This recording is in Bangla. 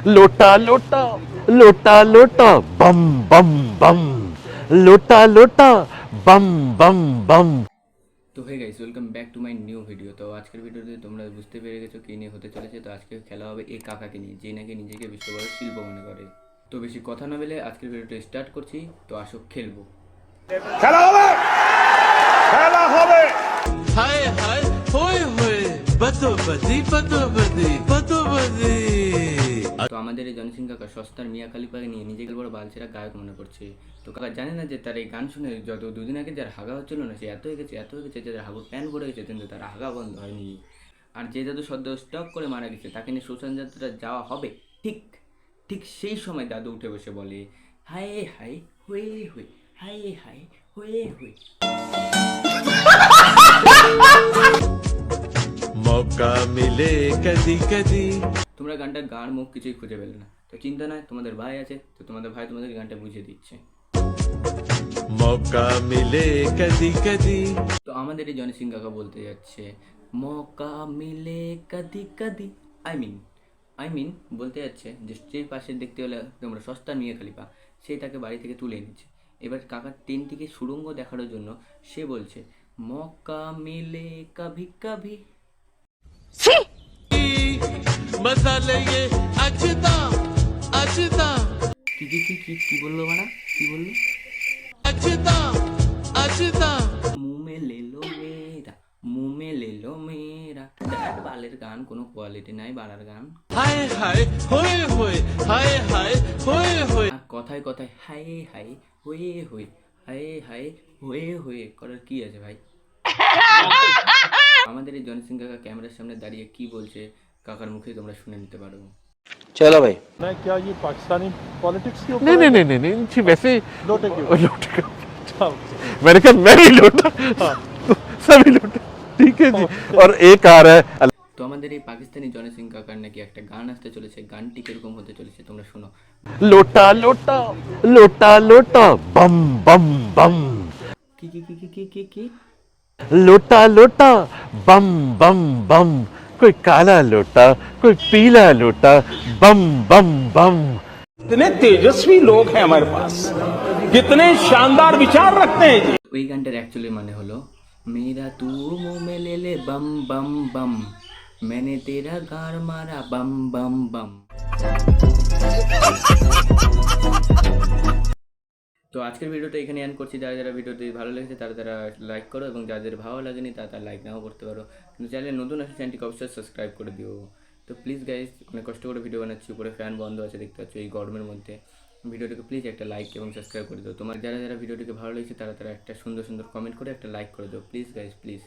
लोटा लोटा लोटा लोटा बम बम बम लोटा लोटा बम बम बम। তো hey guys, welcome back to my new video. তো আজকের ভিডিওতে তোমরা বুঝতে পেরে গেছো কী নিয়ে হতে চলেছে। তো আজকে খেলা হবে এই কাকাকে নিয়ে, যে নাকি নিজেকে বিশ্ব বড় শিল্প মনে করে। তো বেশি কথা না বলে আজকের ভিডিওটা স্টার্ট করছি। তো আসো খেলবো। খেলা হবে, খেলা হবে। हाय हाय होए होए बदोबदी बदोबदी बदोबदी। তো আমাদের এই জনসিং কাকা সস্তার মিয়া খালিফাকে নিয়ে নিজেকে বড় বালছেরা গায়ক মনে করছে। তো কাকা জানে না যে তার এই গান শুনে যত দুদিন আগে যার হাগা হচ্ছিল না, সে এত হয়ে গেছে যে যার হাগুর প্যান ভরে গেছে, কিন্তু তার হাগা বন্ধ হয়নি। আর যে দাদু সদ্য স্টক করে মারা গেছে, তাকে নিয়ে শ্মশান যাত্রা যাওয়া হবে। ঠিক ঠিক সেই সময় দাদু উঠে বসে বলে, হায় হায় হয়ে হয়ে, হায় হায় হয়ে হয়ে। मौका मिले कदी कदी। তোমরা গানটার গান মুখ কিছুই খুঁজে পেলে না, তো চিন্তা নয়, তোমাদের ভাই আছে, তো তোমাদের ভাই তোমাদের গানটা বুঝিয়ে দিচ্ছে। मौका मिले कदी कदी। তো আমাদের এই জনি সিং কাকা বলতে যাচ্ছে, মৌকা মিলে কদি কদি। আই মিন বলতে যাচ্ছে যে স্ত্রীর পাশে দেখতে হলে তোমরা সস্তা নিয়ে খালিপা, সে তাকে বাড়ি থেকে তুলে এনেছে। এবার কাকার টিকে সুড়ঙ্গ দেখানোর জন্য সে বলছে, মৌকা মিলে কভি কভি। मजा लेंगे अजदा अजदा কি বললো মারা, কি বললো? अजदा अजदा। মুঁ মে লেলো মেরা, মুঁ মে লেলো মেরা। দেখ বালের গান, কোনো কোয়ালিটি নাই, বাড়ার গান। हाय हाय होए होए, हाय हाय होए होए। আর কথায় কথায় হাই হাই হয়ে হয়ে, হাই হাই হয়ে হয়ে করার কি আছে ভাই? আমাদের এই জনি সিং কাকা ক্যামেরার সামনে দাঁড়িয়ে কি বলছে কাকার মুখে তোমরা শুনে নিতে পারো। चलो भाई। मैं क्या ये पाकिस्तानी पॉलिटिक्स के ऊपर नहीं नहीं नहीं नहीं नहीं जी, वैसे लोटे क्यों? लोटे मैंने कहा मैं ही लोटा, सभी लोटा, ठीक है जी। और एक आ रहा है তো আমাদের এই পাকিস্তানি জনি সিং কাকার নাকি একটা গান আসতে চলেছে। গানটি কিরকম হতে চলেছে তোমরা শোনো। लोटा लोटा लोटा लोटा बम बम बम কি কি কি কি কি কি কি लोटा लोटा बम बम बम, कोई काला लोटा कोई पीला लोटा बम बम बम। कितने तेजस्वी लोग हैं हमारे पास, कितने शानदार विचार रखते हैं जी। ওই গানটার অ্যাকচুয়ালি মানে হলো, মেরা তু মুঁ মে লে লে বম বম বম, मैंने तेरा गार मारा बम बम बम। তো আজকের ভিডিওটা এখানে এন্ড করছি। যারা যারা ভিডিওটি ভালো লেগেছে তারা লাইক করো, এবং যাদের ভালো লাগেনি তারা লাইক নাও করতে পারো, কিন্তু চ্যানেলে নতুন আসলে চ্যানেলটিকে অবশ্যই সাবস্ক্রাইব করে দিও। তো প্লিজ গাইজ, অনেক কষ্ট করে ভিডিও বানাচ্ছি, উপরে ফ্যান বন্ধ আছে দেখতে পাচ্ছ এই গরমের মধ্যে। ভিডিওটিকে প্লিজ একটা লাইক এবং সাবস্ক্রাইব করে দিও। তোমার যারা যারা ভিডিওটিকে ভালো লেগেছে তারা একটা সুন্দর সুন্দর কমেন্ট করে একটা লাইক করে দিও, প্লিজ গাইজ প্লিজ।